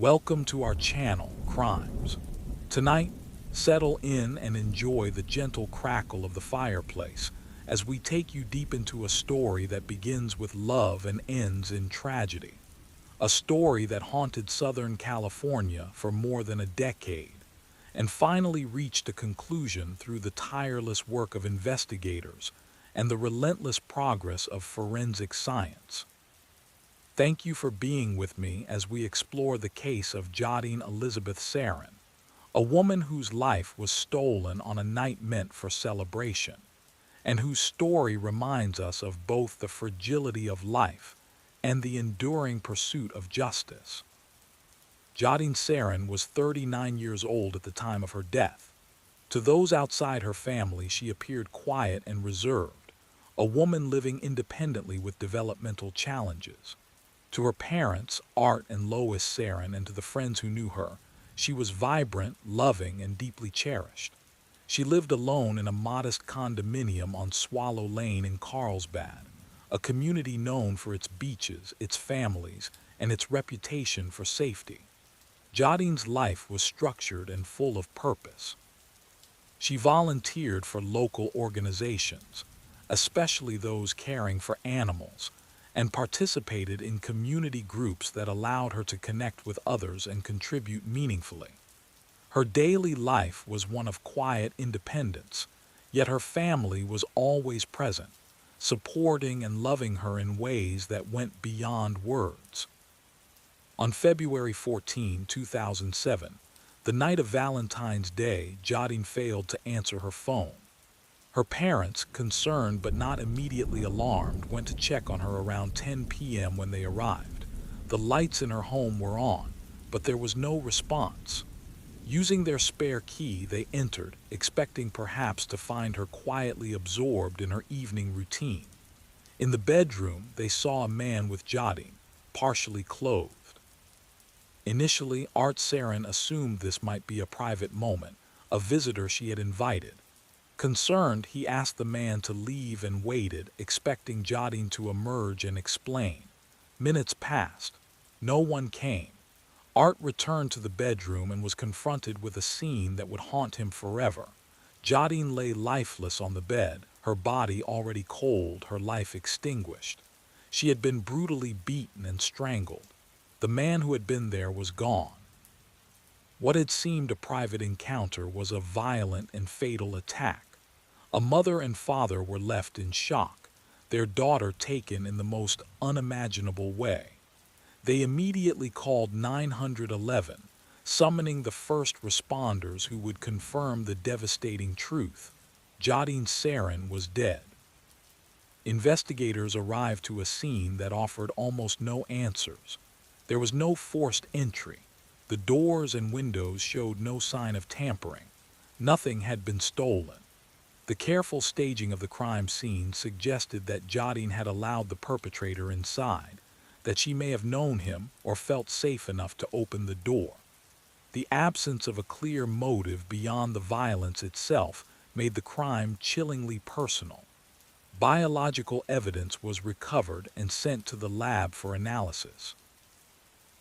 Welcome to our channel, Crimes. Tonight, settle in and enjoy the gentle crackle of the fireplace as we take you deep into a story that begins with love and ends in tragedy. A story that haunted Southern California for more than a decade and finally reached a conclusion through the tireless work of investigators and the relentless progress of forensic science. Thank you for being with me as we explore the case of Jodine Serrin, a woman whose life was stolen on a night meant for celebration, and whose story reminds us of both the fragility of life and the enduring pursuit of justice. Jodine Serrin was 39 years old at the time of her death. To those outside her family, she appeared quiet and reserved, a woman living independently with developmental challenges. To her parents, Art and Lois Serrin, and to the friends who knew her, she was vibrant, loving, and deeply cherished. She lived alone in a modest condominium on Swallow Lane in Carlsbad, a community known for its beaches, its families, and its reputation for safety. Jodine's life was structured and full of purpose. She volunteered for local organizations, especially those caring for animals, and participated in community groups that allowed her to connect with others and contribute meaningfully. Her daily life was one of quiet independence, yet her family was always present, supporting and loving her in ways that went beyond words. On February 14, 2007, the night of Valentine's Day, Jodine failed to answer her phone. Her parents, concerned but not immediately alarmed, went to check on her around 10 p.m. when they arrived. The lights in her home were on, but there was no response. Using their spare key, they entered, expecting perhaps to find her quietly absorbed in her evening routine. In the bedroom, they saw a man with Jodine, partially clothed. Initially, Art Serrin assumed this might be a private moment, a visitor she had invited. Concerned, he asked the man to leave and waited, expecting Jodine to emerge and explain. Minutes passed. No one came. Art returned to the bedroom and was confronted with a scene that would haunt him forever. Jodine lay lifeless on the bed, her body already cold, her life extinguished. She had been brutally beaten and strangled. The man who had been there was gone. What had seemed a private encounter was a violent and fatal attack. A mother and father were left in shock, their daughter taken in the most unimaginable way. They immediately called 911, summoning the first responders who would confirm the devastating truth. Jodine Serrin was dead. Investigators arrived to a scene that offered almost no answers. There was no forced entry. The doors and windows showed no sign of tampering. Nothing had been stolen. The careful staging of the crime scene suggested that Jodine had allowed the perpetrator inside, that she may have known him or felt safe enough to open the door. The absence of a clear motive beyond the violence itself made the crime chillingly personal. Biological evidence was recovered and sent to the lab for analysis.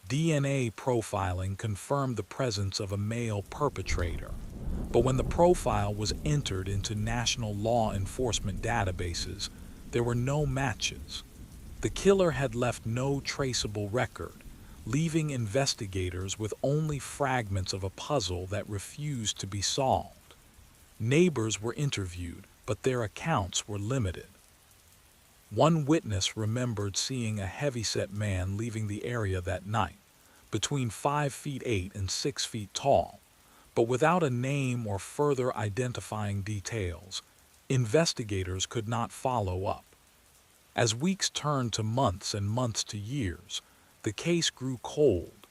DNA profiling confirmed the presence of a male perpetrator, but when the profile was entered into national law enforcement databases, there were no matches. The killer had left no traceable record, leaving investigators with only fragments of a puzzle that refused to be solved. Neighbors were interviewed, but their accounts were limited. One witness remembered seeing a heavyset man leaving the area that night, between 5'8" and 6 feet tall, but without a name or further identifying details. Investigators could not follow up. As weeks turned to months and months to years, the case grew cold,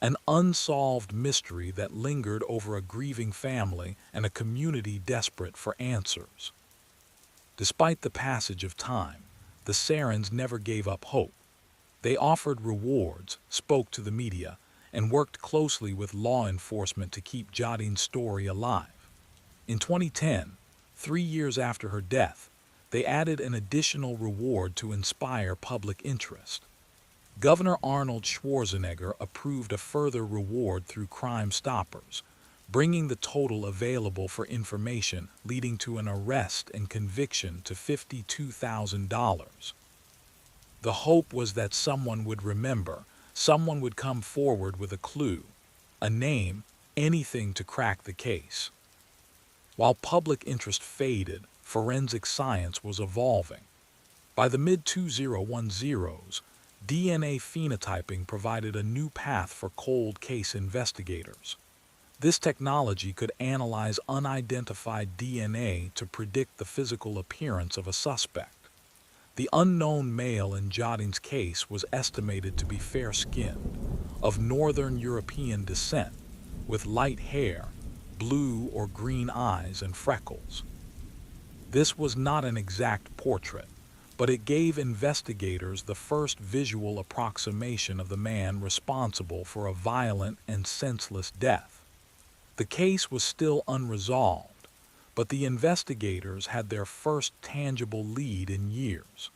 an unsolved mystery that lingered over a grieving family and a community desperate for answers. Despite the passage of time, the Serrins never gave up hope. They offered rewards, spoke to the media, and worked closely with law enforcement to keep Jodine's story alive. In 2010, 3 years after her death, they added an additional reward to inspire public interest. Governor Arnold Schwarzenegger approved a further reward through Crime Stoppers, bringing the total available for information leading to an arrest and conviction to $52,000. The hope was that someone would remember, someone would come forward with a clue, a name, anything to crack the case. While public interest faded, forensic science was evolving. By the mid-2010s, DNA phenotyping provided a new path for cold case investigators. This technology could analyze unidentified DNA to predict the physical appearance of a suspect. The unknown male in Jodine's case was estimated to be fair-skinned, of Northern European descent, with light hair, blue or green eyes, and freckles. This was not an exact portrait, but it gave investigators the first visual approximation of the man responsible for a violent and senseless death. The case was still unresolved, but the investigators had their first tangible lead in years.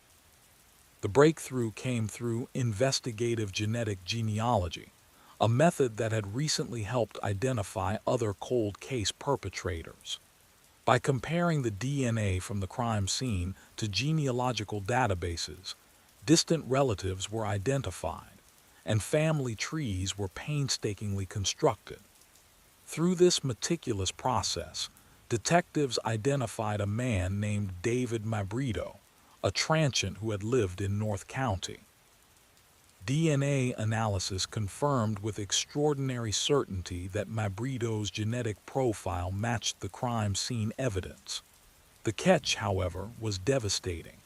The breakthrough came through investigative genetic genealogy, a method that had recently helped identify other cold case perpetrators. By comparing the DNA from the crime scene to genealogical databases, distant relatives were identified, and family trees were painstakingly constructed. Through this meticulous process, detectives identified a man named David Mabrito, a transient who had lived in North County. DNA analysis confirmed with extraordinary certainty that Mabrito's genetic profile matched the crime scene evidence. The catch, however, was devastating.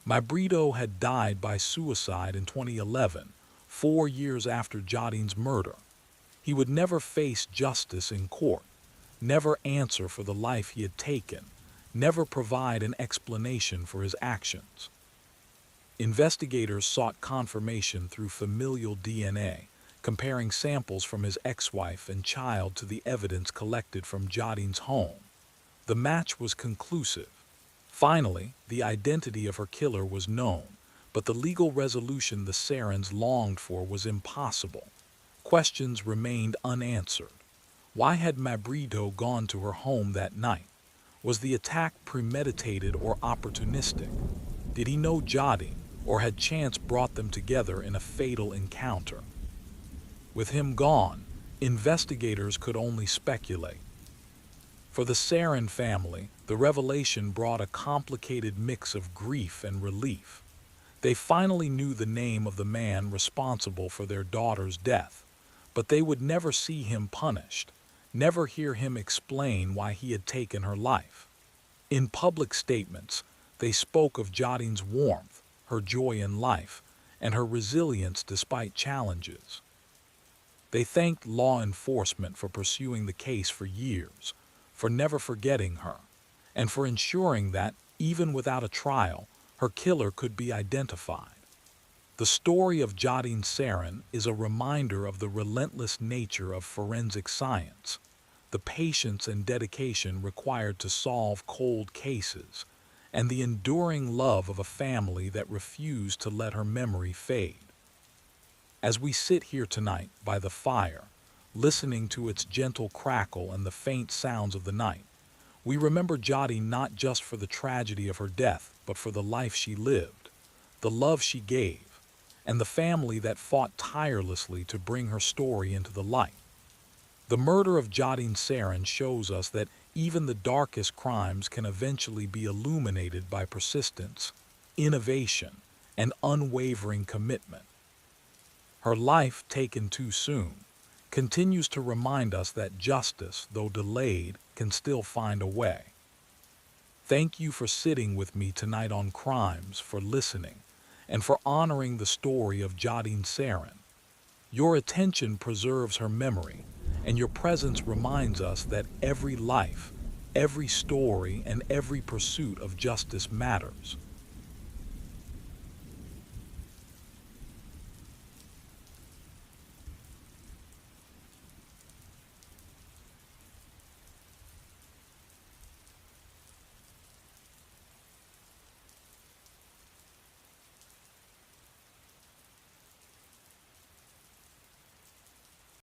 Mabrito had died by suicide in 2011, 4 years after Jodine's murder. He would never face justice in court, never answer for the life he had taken, never provide an explanation for his actions. Investigators sought confirmation through familial DNA, comparing samples from his ex-wife and child to the evidence collected from Jodine's home. The match was conclusive. Finally, the identity of her killer was known, but the legal resolution the Serrins longed for was impossible. Questions remained unanswered. Why had Mabrito gone to her home that night? Was the attack premeditated or opportunistic? Did he know Jodine, or had chance brought them together in a fatal encounter? With him gone, investigators could only speculate. For the Serrin family, the revelation brought a complicated mix of grief and relief. They finally knew the name of the man responsible for their daughter's death, but they would never see him punished, never hear him explain why he had taken her life. In public statements, they spoke of Jodine's warmth, her joy in life, and her resilience despite challenges. They thanked law enforcement for pursuing the case for years, for never forgetting her, and for ensuring that, even without a trial, her killer could be identified. The story of Jodine Serrin is a reminder of the relentless nature of forensic science, the patience and dedication required to solve cold cases, and the enduring love of a family that refused to let her memory fade. As we sit here tonight by the fire, listening to its gentle crackle and the faint sounds of the night, we remember Jodine not just for the tragedy of her death, but for the life she lived, the love she gave, and the family that fought tirelessly to bring her story into the light. The murder of Jodine Serrin shows us that even the darkest crimes can eventually be illuminated by persistence, innovation, and unwavering commitment. Her life, taken too soon, continues to remind us that justice, though delayed, can still find a way. Thank you for sitting with me tonight on Crimes, for listening, and for honoring the story of Jodine Serrin. Your attention preserves her memory, and your presence reminds us that every life, every story, and every pursuit of justice matters.